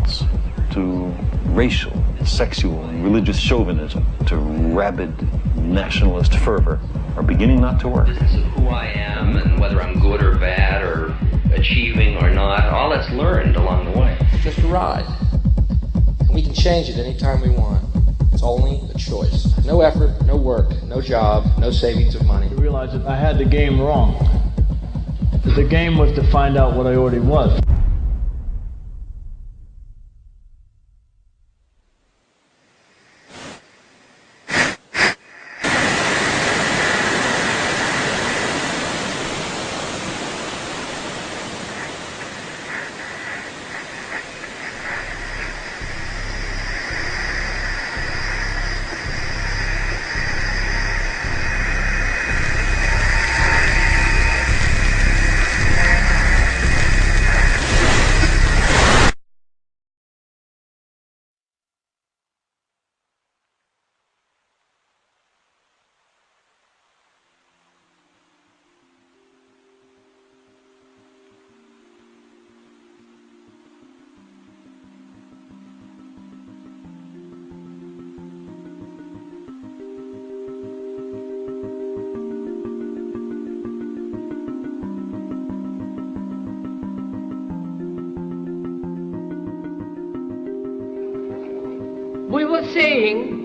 intolerance, to racial, sexual, and religious chauvinism, to rabid nationalist fervor are beginning not to work. Business of who I am and whether I'm good or bad or achieving or not, all that's learned along the way. It's just a ride. And we can change it anytime we want. It's only a choice. No effort, no work, no job, no savings of money. I realized that I had the game wrong. That the game was to find out what I already was. We were saying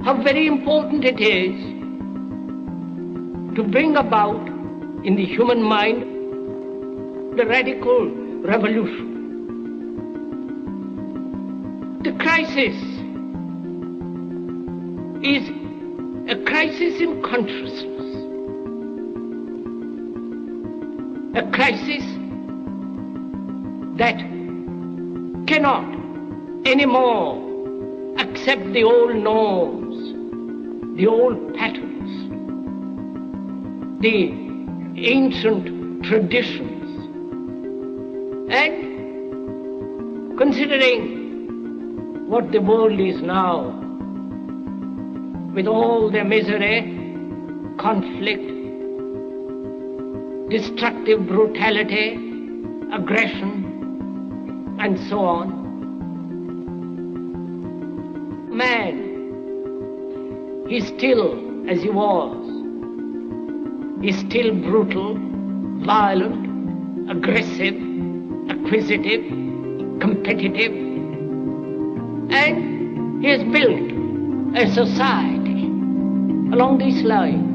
how very important it is to bring about in the human mind the radical revolution. The crisis is a crisis in consciousness, a crisis that cannot anymore accept the old norms, the old patterns, the ancient traditions. And considering what the world is now, with all their misery, conflict, destructive brutality, aggression, and so on, man is still as he was. He's still brutal, violent, aggressive, acquisitive, competitive, and he has built a society along these lines.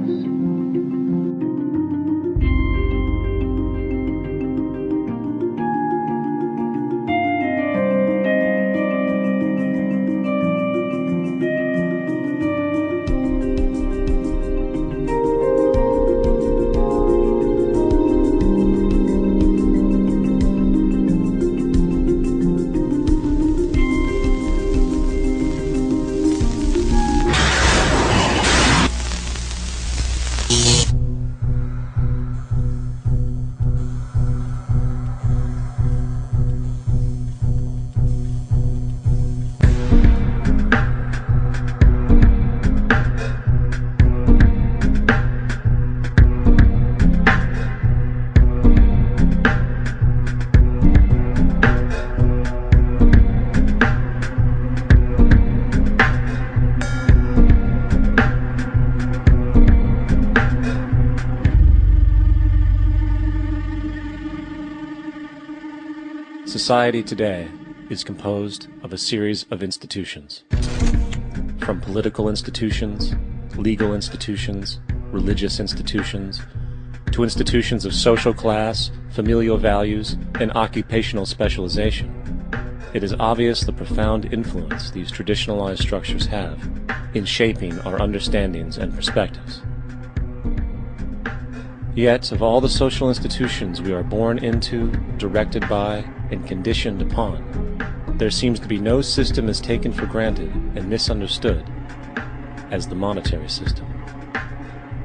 Society today is composed of a series of institutions. From political institutions, legal institutions, religious institutions, to institutions of social class, familial values, and occupational specialization. It is obvious the profound influence these traditionalized structures have in shaping our understandings and perspectives. Yet, of all the social institutions we are born into, directed by, and conditioned upon, there seems to be no system as taken for granted and misunderstood as the monetary system.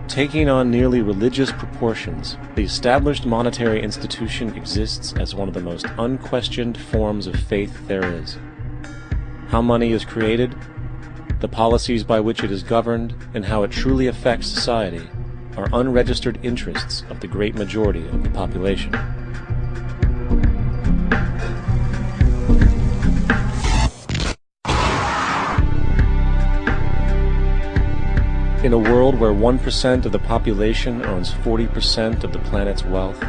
Taking on nearly religious proportions, the established monetary institution exists as one of the most unquestioned forms of faith there is. How money is created, the policies by which it is governed, and how it truly affects society are unregistered interests of the great majority of the population. In a world where 1% of the population owns 40% of the planet's wealth,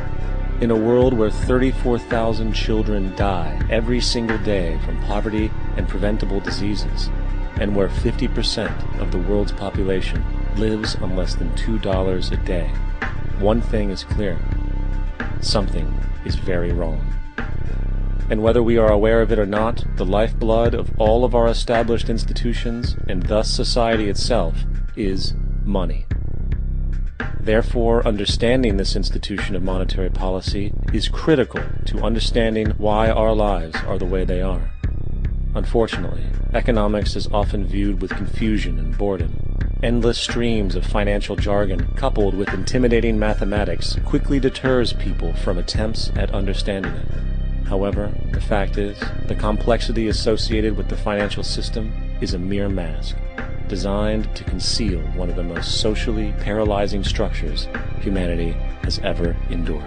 in a world where 34,000 children die every single day from poverty and preventable diseases, and where 50% of the world's population lives on less than $2 a day, one thing is clear: something is very wrong. And whether we are aware of it or not, the lifeblood of all of our established institutions, and thus society itself, is money. Therefore, understanding this institution of monetary policy is critical to understanding why our lives are the way they are. Unfortunately, economics is often viewed with confusion and boredom. Endless streams of financial jargon coupled with intimidating mathematics quickly deters people from attempts at understanding it. However, the fact is, the complexity associated with the financial system is a mere mask, designed to conceal one of the most socially paralyzing structures humanity has ever endured.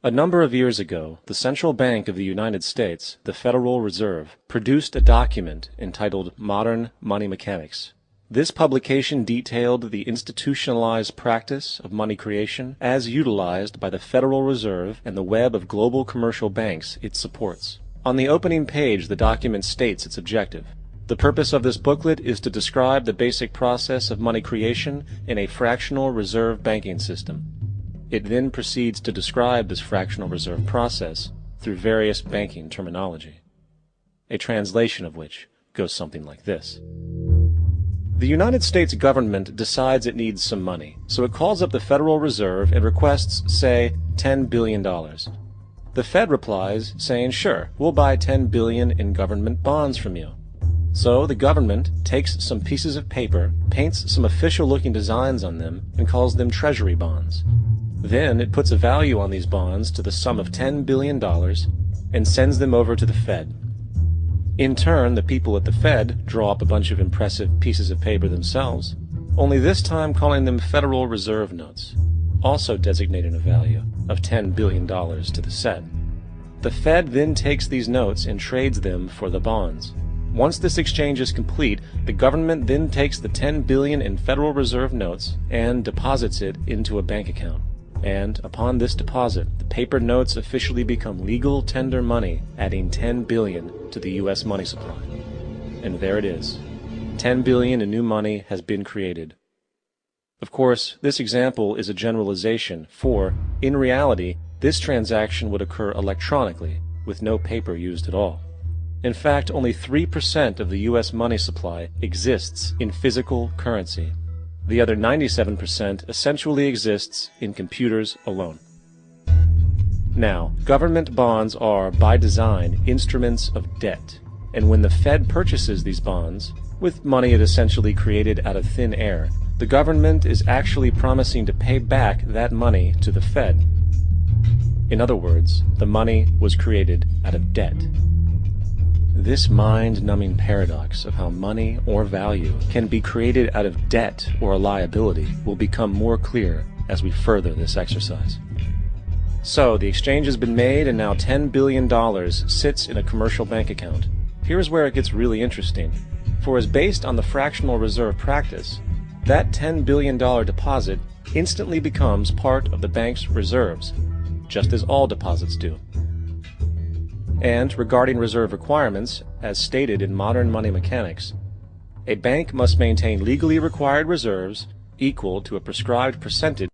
A number of years ago, the Central Bank of the United States, the Federal Reserve, produced a document entitled Modern Money Mechanics. This publication detailed the institutionalized practice of money creation as utilized by the Federal Reserve and the web of global commercial banks it supports. On the opening page, the document states its objective. The purpose of this booklet is to describe the basic process of money creation in a fractional reserve banking system. It then proceeds to describe this fractional reserve process through various banking terminology, a translation of which goes something like this. The United States government decides it needs some money, so it calls up the Federal Reserve and requests, say, $10 billion. The Fed replies, saying, sure, we'll buy $10 billion in government bonds from you. So the government takes some pieces of paper, paints some official-looking designs on them, and calls them treasury bonds. Then it puts a value on these bonds to the sum of $10 billion and sends them over to the Fed. In turn, the people at the Fed draw up a bunch of impressive pieces of paper themselves, only this time calling them Federal Reserve notes, also designating a value of $10 billion to the set. The Fed then takes these notes and trades them for the bonds. Once this exchange is complete, the government then takes the $10 billion in Federal Reserve notes and deposits it into a bank account. And upon this deposit, the paper notes officially become legal tender money, adding $10 billion to the U.S. money supply. And there it is. $10 billion in new money has been created. Of course, this example is a generalization, for, in reality, this transaction would occur electronically, with no paper used at all. In fact, only 3% of the U.S. money supply exists in physical currency. The other 97% essentially exists in computers alone. Now, government bonds are, by design, instruments of debt, and when the Fed purchases these bonds, with money it essentially created out of thin air, the government is actually promising to pay back that money to the Fed. In other words, the money was created out of debt. This mind-numbing paradox of how money or value can be created out of debt or a liability will become more clear as we further this exercise. So, the exchange has been made and now $10 billion sits in a commercial bank account. Here's where it gets really interesting. For as based on the fractional reserve practice, that $10 billion deposit instantly becomes part of the bank's reserves, just as all deposits do. And regarding reserve requirements, as stated in modern money mechanics, a bank must maintain legally required reserves equal to a prescribed percentage